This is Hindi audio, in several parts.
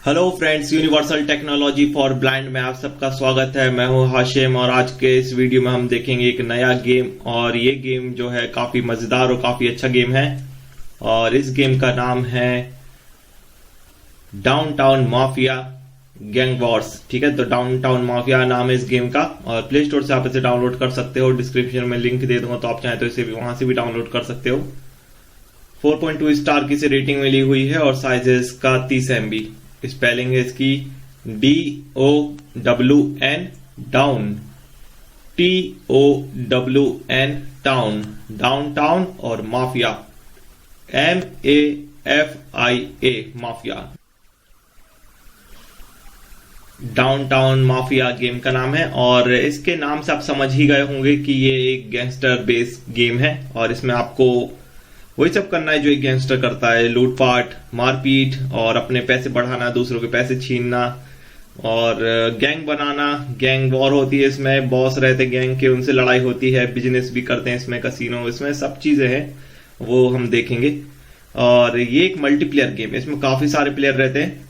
Hello friends, universal technology for blind में आप सबका स्वागत है। मैं हूं हाशिम और आज के इस वीडियो में हम देखेंगे एक नया गेम। और ये गेम जो है काफी मजेदार और काफी अच्छा गेम है और इस गेम का नाम है डाउनटाउन माफिया गैंग वॉर्स। ठीक है, तो डाउनटाउन माफिया नाम है इस गेम का और प्ले स्टोर से आप इसे डाउनलोड कर सकते हो। डिस्क्रिप्शन में लिंक दे दूंगा, तो आप चाहें तो इसे भी वहां से भी डाउनलोड कर सकते हो। 4.2 स्टार की इसे रेटिंग मिली हुई है और साइज है इसका 30 MB। स्पेलिंग है इसकी DOWN down, TOWN town, downtown और mafia MAFIA mafia. Downtown mafia game का नाम है और इसके नाम से आप समझ ही गए होंगे कि ये एक गैंगस्टर बेस्ड गेम है और इसमें आपको वही सब करना है जो एक गैंगस्टर करता है। लूटपाट, मारपीट और अपने पैसे बढ़ाना, दूसरों के पैसे छीनना और गैंग बनाना। गैंग वॉर होती है इसमें, बॉस रहते गैंग के, उनसे लड़ाई होती है। बिजनेस भी करते हैं इसमें, कसिनो, इसमें सब चीजें हैं वो हम देखेंगे। और ये एक मल्टीप्लेयर गेम है, इसमें काफी सारे प्लेयर रहते हैं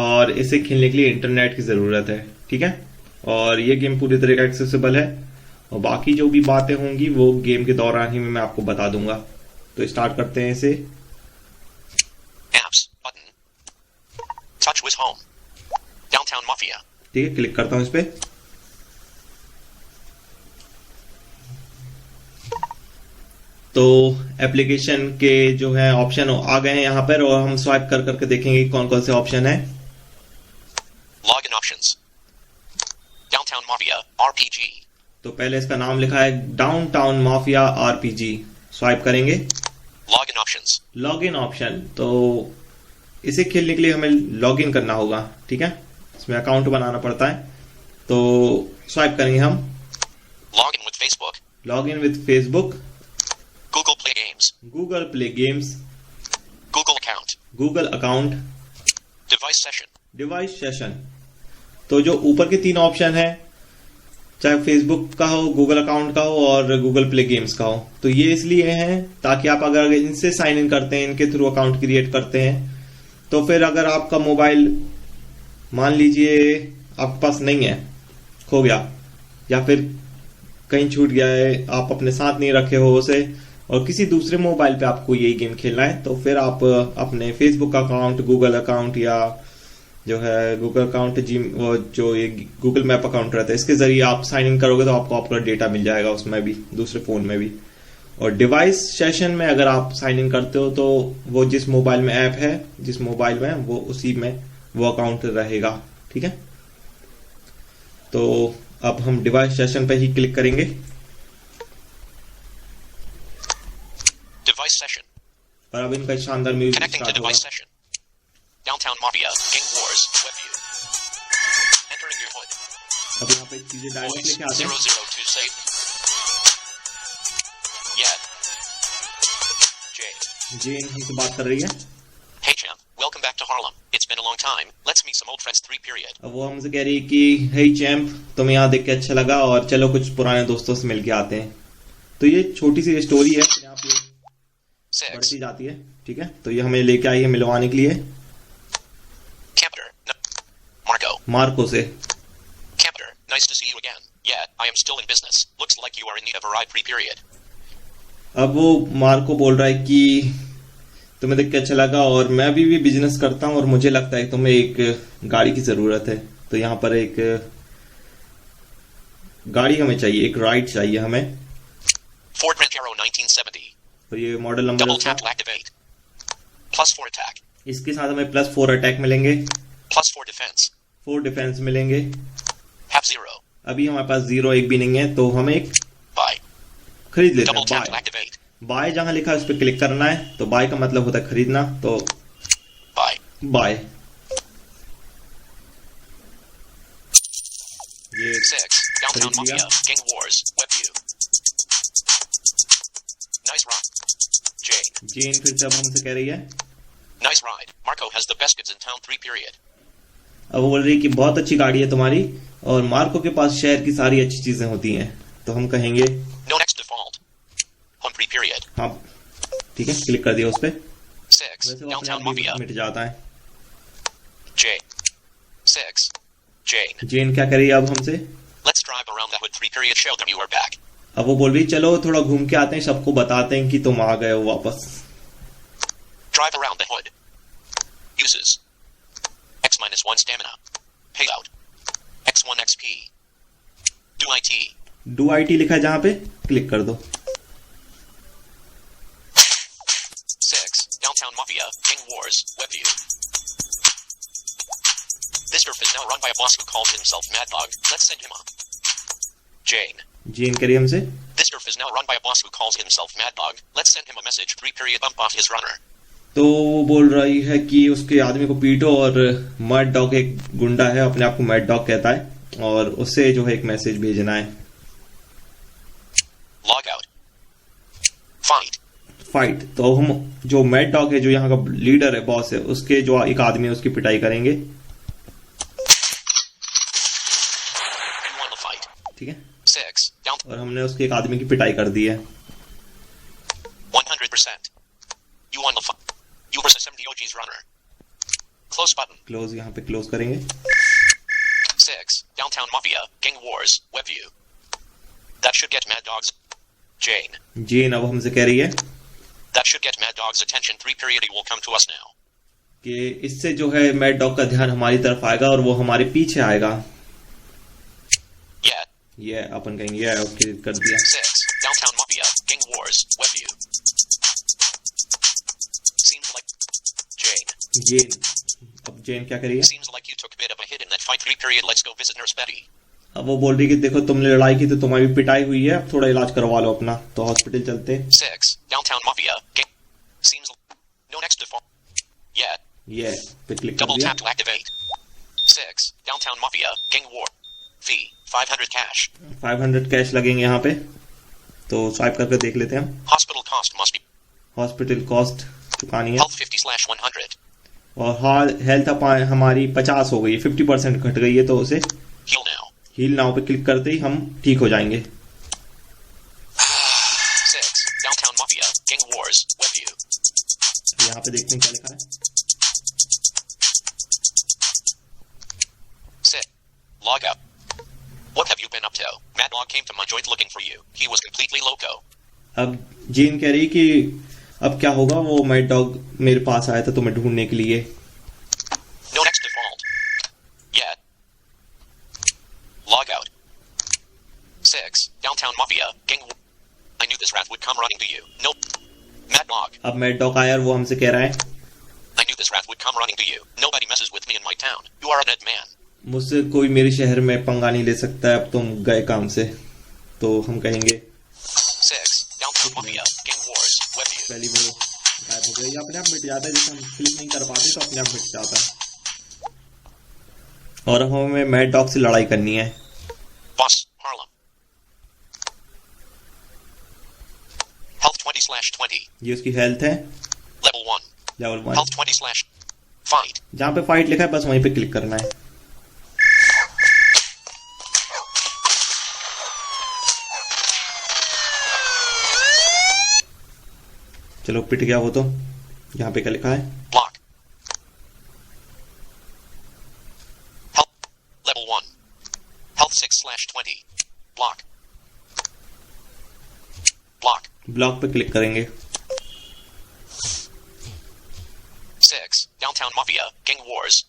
और इसे खेलने के लिए इंटरनेट की जरूरत है। ठीक है, और ये गेम पूरी तरह का एक्सेसिबल है और बाकी जो भी बातें होंगी वो गेम के दौरान ही मैं आपको बता दूंगा। तो स्टार्ट करते हैं इसे। Apps button. Touch with home. Downtown Mafia. ठीक है, क्लिक करता हूं इस पे। तो एप्लीकेशन के जो है ऑप्शन आ गए हैं यहाँ पर और हम स्वाइप कर करके देखेंगे कौन कौन से ऑप्शन है। Login options. Downtown Mafia RPG. तो पहले इसका नाम लिखा है डाउनटाउन माफिया RPG। स्वाइप करेंगे। Login options. लॉगिन ऑप्शन, तो इसे खेलने के लिए हमें लॉगिन करना होगा। ठीक है, इसमें अकाउंट बनाना पड़ता है। तो स्वाइप करेंगे हम। Login with Facebook. Login with Facebook, Google Play Games. Google play games, Google account. Google account, Device session. Device session. तो जो ऊपर के तीन ऑप्शन है, चाहे फेसबुक का हो, गूगल अकाउंट का हो और गूगल प्ले गेम्स का हो, तो ये इसलिए हैं ताकि आप अगर इनसे साइन इन करते हैं, इनके थ्रू अकाउंट क्रिएट करते हैं, तो फिर अगर आपका मोबाइल मान लीजिए आपके पास नहीं है, खो गया या फिर कहीं छूट गया है, आप अपने साथ नहीं रखे हो उसे और किसी दूसरे मोबाइल पे आपको यही गेम खेलना है, तो फिर आप अपने फेसबुक अकाउंट, गूगल अकाउंट या जो है गूगल अकाउंट, वो जो ये गूगल मैप अकाउंट रहता है, इसके जरिए आप साइन इन करोगे तो आपको आपका डेटा मिल जाएगा उसमें भी, दूसरे फोन में भी। और डिवाइस सेशन में अगर आप साइन इन करते हो तो वो जिस मोबाइल में ऐप है, जिस मोबाइल में, वो उसी में वो अकाउंट रहेगा। ठीक है, तो अब हम डिवाइस सेशन पे ही क्लिक करेंगे। Device session. और अब इनका शानदार music Connecting to start device होगा। session. Downtown Mafia Gang Wars Web View. Entering your hood. अब यहाँ पे चीजें डायरेक्ट Voice लेके आते हैं। 002 safe. Yeah. Jay. जेन हमसे बात कर रही है। Hey champ, welcome back to Harlem. It's been a long time. Let's meet some old friends 3 period. अब वो हमसे कह रही है कि हे चैम्प, तुम्हें यहाँ देख के अच्छा लगा और चलो कुछ पुराने दोस्तों से मिल के आते हैं। तो ये छोटी सी स्टोरी है, यहाँ पे 6. बढ़ती जाती है। ठीक है, तो ये हमें लेके आई है मिलवाने के लिए Camper. No. Marco. मार्को से। Camper, nice to see you again. Yeah, I am still in business. Looks like you are in need of a ride 3 period. अब वो मार्को बोल रहा है कि तुम्हें देख के अच्छा लगा और मैं अभी भी बिजनेस करता हूँ और मुझे लगता है कि तुम्हें एक गाड़ी की जरूरत है। तो यहाँ पर एक गाड़ी हमें चाहिए, एक राइड चाहिए हमें। Ford Rancaro 1970. तो ये model number Double tap to activate. +4 attack. इसके साथ हमें +4 अटैक मिलेंगे, +4 defense. 4 डिफेंस मिलेंगे। Have 0. अभी हमारे पास 0 एक भी नहीं है, तो हम एक Buy. खरीद लेते Double हैं। tap to activate. बाय जहां लिखा है उस पर क्लिक करना है। तो बाय का मतलब होता है खरीदना, तो Buy. बाय। 6. Downtown खरीद लिया। Mafia Gang Wars Web View. Nice ride. Jane. जेन फिर से अब हमसे कह रही है, Nice ride. Marco has the best goods in town 3 period. अब वो बोल रही है कि बहुत अच्छी गाड़ी है तुम्हारी और मार्को के पास शहर की सारी अच्छी चीजें होती हैं। तो हम कहेंगे No next default. Home 3 period. हाँ, ठीक है, क्लिक कर दिया उस पर। 6. वैसे वो अपने Downtown आप भी Mafia. मिट जाता है। Jane. 6. Jane. जेन क्या करी अब हमसे? Let's drive around the hood 3 period. Show them you are back. अब वो बोल रही चलो थोड़ा घूम के आते हैं, सबको बताते हैं कि तुम आ गए हो वापस. Drive around the hood. Uses. X-1 stamina. Payout. X1 XP. Do IT. Do IT लिखा है जहां पे, क्लिक कर दो. 6. Downtown Mafia. Gang Wars. Webview. This turf is now run by a boss who calls himself Mad Dog. Let's send him up. Jane. जेन करी हमसे. This turf is now run by a boss who calls himself Mad Dog. Let's send him a message 3 period bump off his runner. तो वो बोल रही है कि उसके आदमी को पीटो, और मैड डॉग एक गुंडा है, अपने आप को मैड डॉग कहता है, और उससे जो है एक मैसेज भेजना है. Log out. Fight. फाइट. तो हम जो मैड डॉग है, जो यहाँ का लीडर है, बॉस है, उसके जो एक आदमी है उसकी पिटाई करेंगे. You won the fight. ठीक है. 6. Down. और हमने उसके एक आदमी की पिटाई कर दी है. 100%. You won the fight. You versus MDOG's runner. Close button. Close, यहाँ पे क्लोज करेंगे. 6. Downtown Mafia. Gang Wars. Webview. That should get Mad Dog's. Jane. जेन अब हमसे कह रही है That should get Mad Dog's attention 3 period. He will come to us now. कि इससे जो है मैड डॉग का ध्यान हमारी तरफ आएगा और वो हमारे पीछे आएगा. Yeah. ये अपन कहेंगे ये ओके कर दिया. 6. Downtown Mafia. Gang Wars. Webview. Seems like. Jane. जेन. अब जेन क्या करिए? Seems like you took a bit of a hit in that fight 3 period. Let's go visit Nurse Betty. अब वो बोल रही कि देखो तुमने लड़ाई की तो तुम्हारी पिटाई हुई है, अब थोड़ा इलाज करवा लो अपना. तो हॉस्पिटल चलते. 6. Downtown Mafia. Gang. Seems. No next default. Yeah. ये पे क्लिक कर Double दिया. tap to activate. 6. Downtown Mafia. Gang War. V. 500 cash. 500 cash लगेंगे यहाँ पे, तो स्वाइप करके देख लेते हैं हम. Hospital cost must be. Hospital cost चुकानी है, Health 50/100. और हेल्थ हमारी 50 हो गई है, 50% घट गई है, तो उसे Heal now. हील नाउ पे क्लिक करते ही हम ठीक हो जाएंगे. 6. Downtown Mafia. Gang Wars. Webview. यहाँ पे देखते हैं क्या लिखा है. 6. Log out. What have you been up to? Mad Dog came to my joint looking for you. He was completely loco. अब जीन कह रही कि अब क्या होगा, वो मैड डॉग मेरे पास आया था तुम्हें ढूंढने के लिए. No next default. Yeah. Log out. 6. Downtown Mafia. Gang. I knew this rat would come running to you. Nope. Mad Dog. अब मैड डॉग आया और वो हमसे कह रहा है I knew this rat would come running to you. Nobody messes with me in my town. You are a dead man. मुझसे कोई मेरे शहर में पंगा नहीं ले सकता है, अब तुम गए काम से. तो हम कहेंगे 6. Downtown Mafia. Gang Wars. Webview. पहली वो गायब हो गई, अपने आप मिट जाता है. जैसे हम क्लिक नहीं कर पाते तो अपने आप मिट जाता है. और हमें मैड डॉग से लड़ाई करनी है. Boss. Harlem. Health 20/20. ये उसकी हेल्थ है, Level 1. लेवल 1. Health 20/ Fight. जहाँ पे फाइट लिखा है बस वहीं पे क्लिक करना है. चलो पिट गया वो. तो यहाँ पे क्या लिखा है? Block. Health. Level 1. Health 6/20. Block. Block. Block पे क्लिक करेंगे. 6. Downtown Mafia. Gang Wars.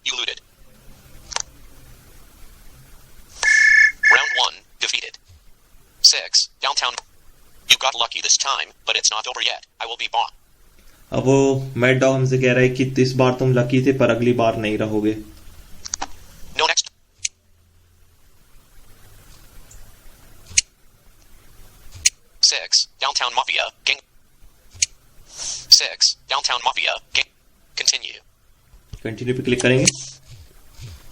You looted. Round 1. Defeated. 6. Downtown. You got lucky this time, but it's not over yet. I will be back. अब वो मैड डॉग हमसे कह रहा है कि इस बार तुम लकी थे पर अगली बार नहीं रहोगे. No next. 6. Downtown Mafia. Gang. 6. Downtown Mafia. Gang. Continue. Continue पे क्लिक करेंगे.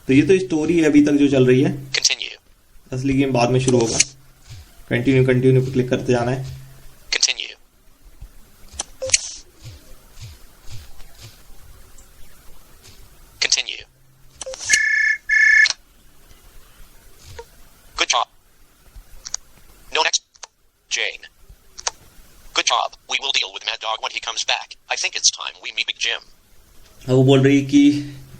तो ये तो स्टोरी है अभी तक जो चल रही है, Continue. असली गेम बाद में शुरू होगा. कंटिन्यू कंटिन्यू पे क्लिक करते जाना है. Continue. Continue. Good job. No next. Jane. Good job. We will deal with Mad Dog when he comes back. I think it's time we meet Big Jim. अब वो बोल रही कि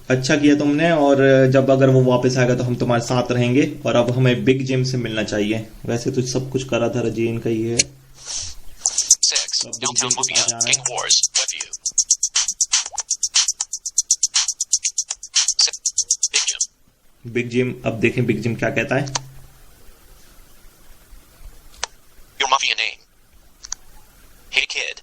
अच्छा किया तुमने, और जब अगर वो वापस आएगा तो हम तुम्हारे साथ रहेंगे। और अब हमें बिग जिम से मिलना चाहिए। वैसे तो सब कुछ करा था रजीन का ही है। 6. अब बिग Downtown जिम के Mafia. पास जाना Gang है। Wars. Webview. Big Jim. Big gym, अब देखें बिग जिम क्या कहता है। Your Mafia name. Hey kid.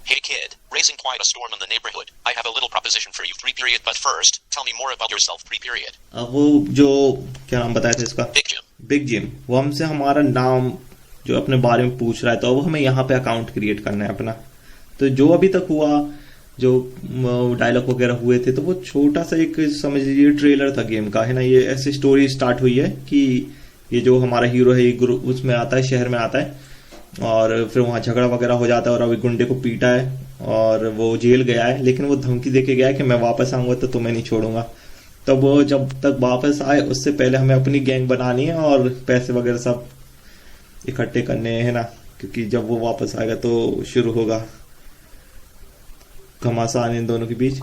Hey kid. Raising quite a storm in the neighborhood. I have a little proposition for you. 3 period. But first, tell me more about yourself. 3 period. अब वो जो क्या नाम बताया था इसका, Big Jim. बिग जिम, वो हमसे हमारा नाम जो अपने बारे में पूछ रहा है। तो अब हमें यहाँ पे अकाउंट क्रिएट करना है अपना। तो जो अभी तक हुआ, जो डायलॉग वगैरह हुए थे, तो वो छोटा सा एक समझ लीजिए ट्रेलर था गेम का, है ना। ये ऐसी स्टोरी स्टार्ट हुई है कि ये जो हमारा हीरो है, ये ग्रुप उसमें आता है, शहर में आता है, और फिर वहाँ झगड़ा वगैरह हो जाता है, और अभी गुंडे को पीटा है और वो जेल गया है। लेकिन वो धमकी देके गया है कि मैं वापस आऊंगा तो तुम्हें नहीं छोड़ूंगा। तब वो जब तक वापस आए उससे पहले हमें अपनी गैंग बनानी है और पैसे वगैरह सब इकट्ठे करने हैं, है ना। क्योंकि जब वो वापस आएगा तो शुरू होगा घमासान इन दोनों के बीच।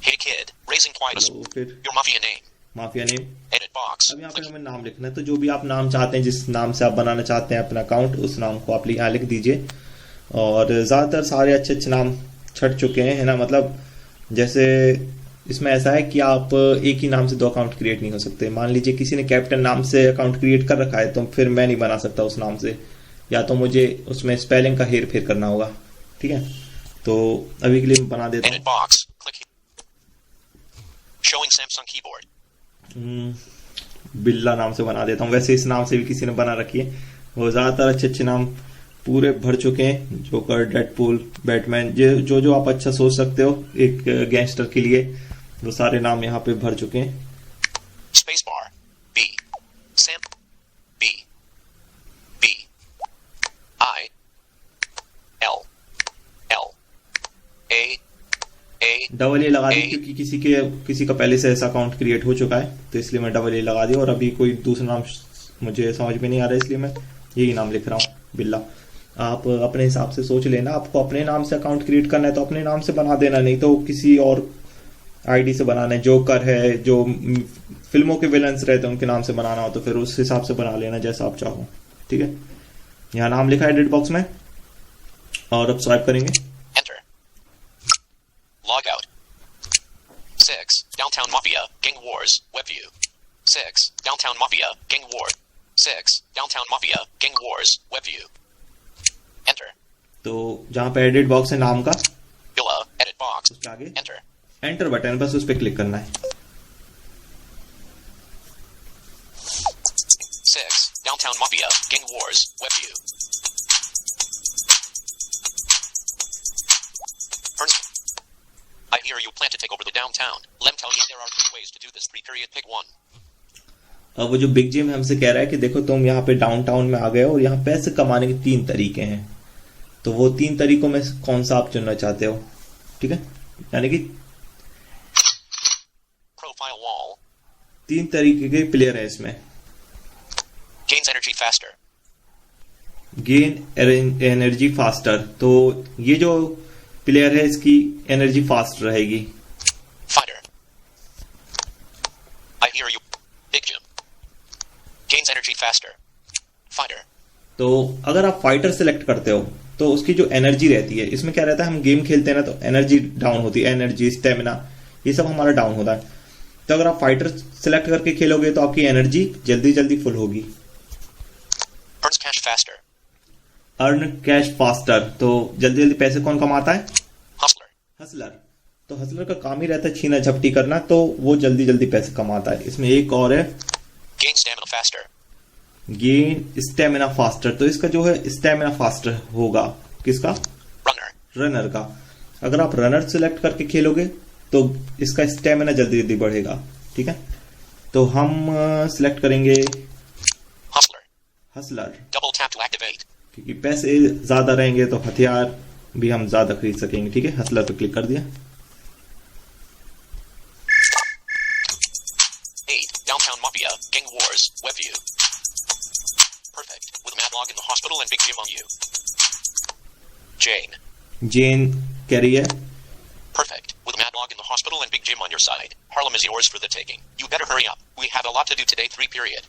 Hey kid. Raising quite a तो storm. फिर Your Mafia name. Mafia name, Edit box. अब यहाँ पे हमें नाम लिखना है। तो जो भी आप नाम चाहते हैं, जिस नाम से आप बनाना चाहते हैं अपना अकाउंट, उस नाम को आप यहाँ लिख दीजिए। और ज़्यादातर सारे अच्छे अच्छे नाम छट चुके हैं, है ना। मतलब जैसे इसमें ऐसा है कि आप एक ही नाम से 2 अकाउंट क्रिएट नहीं हो सकते। मान लीजिए किसी ने कैप्टन नाम से अकाउंट क्रिएट कर रखा है, तो फिर मैं नहीं बना सकता उस नाम से, या तो मुझे उसमें स्पेलिंग का हेर फेर करना होगा, ठीक है। तो अभी के लिए मैं बना देता Edit box. Click here. Showing Samsung keyboard. हूँ, बिल्ला नाम से बना देता हूँ। वैसे इस नाम से भी किसी ने बना रखी है। वो ज़्यादातर अच्छे अच्छे नाम पूरे भर चुके हैं, जोकर, डेडपूल, बैटमैन, जो जो आप अच्छा सोच सकते हो एक गैंगस्टर के लिए, वो सारे नाम यहाँ पे भर चुके हैं। Spacebar. B. Sam. B. B. I. L. L. A. A. Double A लगा दी A. क्योंकि किसी का पहले से ऐसा अकाउंट क्रिएट हो चुका है, तो इसलिए मैं डबल ए लगा दिया। और अभी कोई दूसरा नाम मुझे समझ में नहीं आ रहा है, इसलिए मैं यही नाम लिख रहा हूँ, बिल्ला। आप अपने हिसाब से सोच लेना। आपको अपने नाम से अकाउंट क्रिएट करना है तो अपने नाम से बना देना, नहीं तो किसी और आईडी से बनाना है। जोकर है, जो फिल्मों के विलन्स रहते हैं उनके नाम से बनाना हो तो फिर उस हिसाब से बना लेना जैसा आप चाहो, ठीक है। यहाँ नाम लिखा है एडिट बॉक्स में, और अब स्वाइप करेंगे। Enter. Log out. 6. Downtown Mafia. Gang Wars. Webview. 6. Downtown Mafia. Gang Wars. 6. Downtown Mafia. Gang Wars. Webview. Enter. तो जहां पे एडिट बॉक्स है नाम का, Villa. Edit box. उसके आगे Enter. एंटर बटन, बस उस पर क्लिक करना है। 6. Downtown Mafia. Gang Wars. Webview. Ernst. I hear you plan to take over the downtown. Let me tell you there are 2 ways to do this. 3 period. Pick one. अब वो जो बिग जिम हमसे कह रहा है कि देखो तुम यहाँ पे डाउनटाउन में आ गए हो और यहाँ पैसे कमाने के 3 तरीके हैं, तो वो 3 तरीकों में से कौन सा आप चुनना चाहते हो, ठीक है। यानी कि Profile wall. 3 तरीके के प्लेयर है इसमें। Gains energy faster. Gain energy faster, तो ये जो प्लेयर है इसकी एनर्जी फास्ट रहेगी। Fighter. I hear you. Big Jim. Gains energy faster. Fighter. तो अगर आप फाइटर सेलेक्ट करते हो तो उसकी जो एनर्जी रहती है, इसमें क्या रहता है, हम गेम खेलते हैं ना तो एनर्जी डाउन होती है, एनर्जी, स्टेमिना, ये सब हमारा डाउन होता है। तो अगर आप फाइटर सेलेक्ट करके खेलोगे तो आपकी एनर्जी जल्दी जल्दी फुल होगी। Earns cash faster. Earn cash faster, तो जल्दी जल्दी पैसे कौन कमाता है? Hustler. हसलर। तो हसलर का काम ही रहता है छीना झपटी करना, तो वो जल्दी जल्दी पैसे कमाता है। इसमें एक और है, Gain stamina faster. Gain stamina faster, तो इसका जो है स्टेमिना फास्टर होगा किसका? Runner. रनर का। अगर आप रनर सिलेक्ट करके खेलोगे तो इसका स्टेमिना जल्दी जल्दी बढ़ेगा, ठीक है। तो हम सिलेक्ट करेंगे Hustler. Hustler, Double tap to activate. क्योंकि पैसे ज्यादा रहेंगे तो हथियार भी हम ज्यादा खरीद सकेंगे, ठीक है। हसलर पे क्लिक कर दिया। 8. Downtown Mafia. Gang Wars. Webview. Perfect. With Madlog in the hospital and Big Jim on you. Jane. जेन कह रही है Perfect. With Madlog big gym on your side. Harlem is yours for the taking. You better hurry up. We have a lot to do today. 3 period.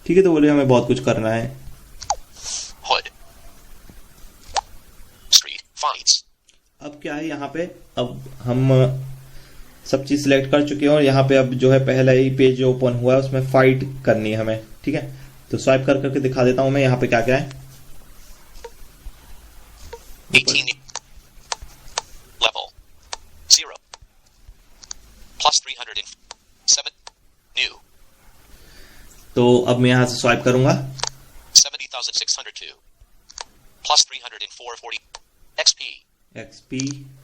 ठीक है, तो बोले हमें बहुत कुछ करना है. Hood. Street fights. अब क्या है यहाँ पे, अब हम सब चीज सिलेक्ट कर चुके हैं और यहाँ पे अब जो है पहला ही पेज जो ओपन हुआ है उसमें फाइट करनी है हमें. ठीक है, तो स्वाइप कर करके दिखा देता हूं मैं यहाँ पे क्या क्या है. 18 level 0 plus 307 new. तो अब मैं यहाँ से स्वाइप करूंगा. 70,602 plus 304.40 XP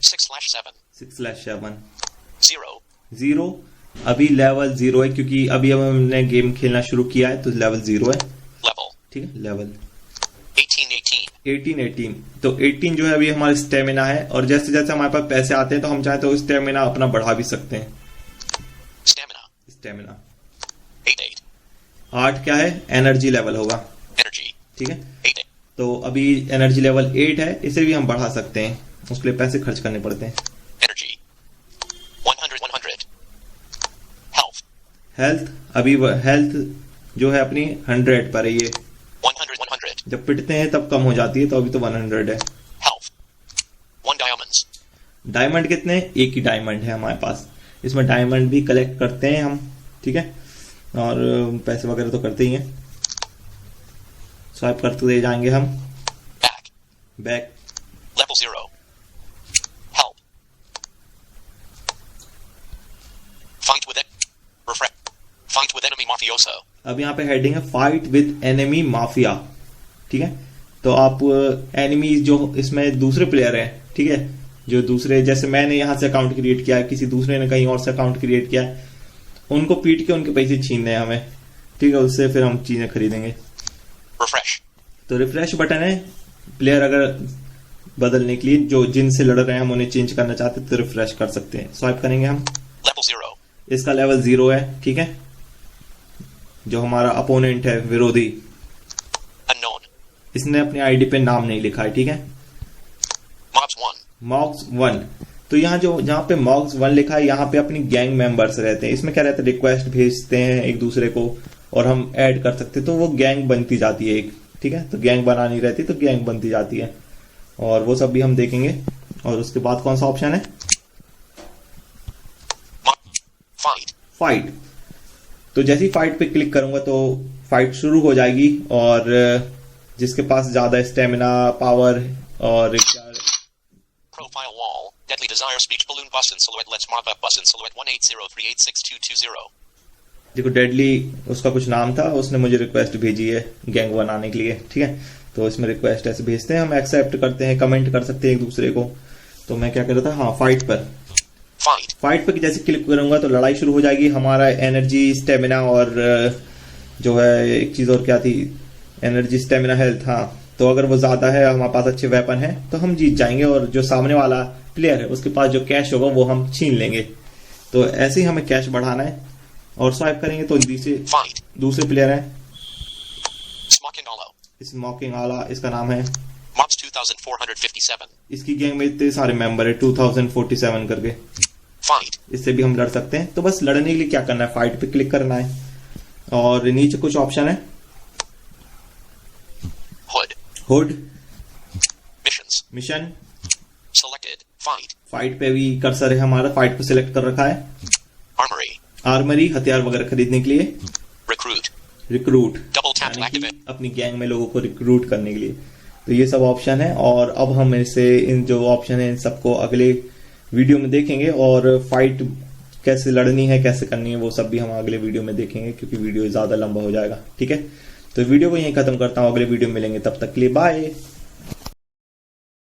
6/7 6/7 0 अभी लेवल 0 है क्योंकि अभी हमने गेम खेलना शुरू किया है, तो लेवल 0 है. level. ठीक है, लेवल 18. तो 18 जो है अभी हमारा स्टेमिना है, और जैसे जैसे हमारे पास पैसे आते हैं तो हम चाहे तो स्टेमिना अपना बढ़ा भी सकते हैं. स्टेमिना 8 क्या है, एनर्जी लेवल होगा. ठीक है, तो अभी एनर्जी लेवल 8 है, इसे भी हम बढ़ा सकते हैं, उसके लिए पैसे खर्च करने पड़ते हैं. Energy 100. हेल्थ अभी हेल्थ जो है अपनी 100 पर है. ये 100 जब पिटते हैं तब कम हो जाती है, तो अभी तो 100 है. health 1 diamonds. डायमंड कितने, एक ही डायमंड है हमारे पास. इसमें डायमंड भी कलेक्ट करते हैं हम. ठीक है, और पैसे वगैरह तो करते ही हैं. स्वाइप करते जाएंगे हम. Back level 0 help fight with it refresh fight with enemy mafioso. अब यहाँ पे हेडिंग है फाइट विद एनिमी माफिया. ठीक है, तो आप एनिमी जो इसमें दूसरे प्लेयर हैं, ठीक है, जो दूसरे, जैसे मैंने यहाँ से अकाउंट क्रिएट किया है, किसी दूसरे ने कहीं और से अकाउंट क्रिएट किया है, उनको पीट के उनके पैसे छीनने हैं हमें. ठीक है, उससे फिर हम चीजें खरीदेंगे. refresh तो रिफ्रेश बटन है, प्लेयर अगर बदलने के लिए, जो जिनसे लड़ रहे हैं हम उन्हें चेंज करना चाहते हैं तो रिफ्रेश कर सकते हैं. स्वाइप करेंगे हम. level 0 इसका लेवल 0 है. ठीक है, जो हमारा अपोनेंट है, विरोधी, unknown इसने अपनी आईडी पे नाम नहीं लिखा है. ठीक है, मॉक्स 1. तो यहाँ जो जहाँ पे मॉक्स 1 लिखा है, यहाँ पे अपनी गैंग मेंबर्स रहते हैं. इसमें क्या रहता है, रिक्वेस्ट भेजते हैं एक दूसरे को और हम ऐड कर सकते हैं, तो वो गैंग बनती जाती है एक. ठीक है, तो गैंग बनानी रहती है, तो गैंग बनती जाती है, और वो सब भी हम देखेंगे. और उसके बाद कौन सा ऑप्शन है, फाइट. तो जैसे ही फाइट पे क्लिक करूंगा तो फाइट शुरू हो जाएगी, और जिसके पास ज्यादा स्टेमिना, पावर और profile wall deadly desire speech balloon button silhouette let's mop up button silhouette 180386220. देखो, डेडली उसका कुछ नाम था, उसने मुझे रिक्वेस्ट भेजी है गैंग बनाने के लिए. ठीक है, तो इसमें रिक्वेस्ट ऐसे भेजते हैं, हम एक्सेप्ट करते हैं, कमेंट कर सकते हैं एक दूसरे को. तो मैं क्या कर रहा था, हाँ, फाइट पर जैसे क्लिक करूंगा तो लड़ाई शुरू हो जाएगी. हमारा एनर्जी, स्टेमिना और जो है एक चीज और क्या थी, एनर्जी, स्टेमिना, हेल्थ. हाँ, तो अगर वो ज्यादा है, हमारे पास अच्छे वेपन है, तो हम जीत जाएंगे, और जो सामने वाला प्लेयर है उसके पास जो कैश होगा वो हम छीन लेंगे. तो ऐसे ही हमें कैश बढ़ाना है, और स्वाइप करेंगे तो दूसरे प्लेयर है स्मोकिंग आला, इसका नाम है. Mobs 2457. इसकी गैंग में इतने सारे मेंबर है, 2047 करके. फाइट, इससे भी हम लड़ सकते हैं. तो बस लड़ने के लिए क्या करना है, फाइट पे क्लिक करना है, और नीचे कुछ ऑप्शन है. हुड मिशन selected फाइट पे भी कर्सर है हमारा, फाइट को सिलेक्ट कर रखा है. आर्मरी हथियार वगैरह खरीदने के लिए. रिक्रूट अपनी गैंग में लोगों को रिक्रूट करने के लिए. तो ये सब ऑप्शन है, और अब हम इसे, इन जो ऑप्शन है इन सबको अगले वीडियो में देखेंगे, और फाइट कैसे लड़नी है, कैसे करनी है, वो सब भी हम अगले वीडियो में देखेंगे, क्योंकि वीडियो ज्यादा लंबा हो जाएगा. ठीक है, तो वीडियो को यहीं खत्म करता हूँ, अगले वीडियो में मिलेंगे, तब तक के लिए बाय.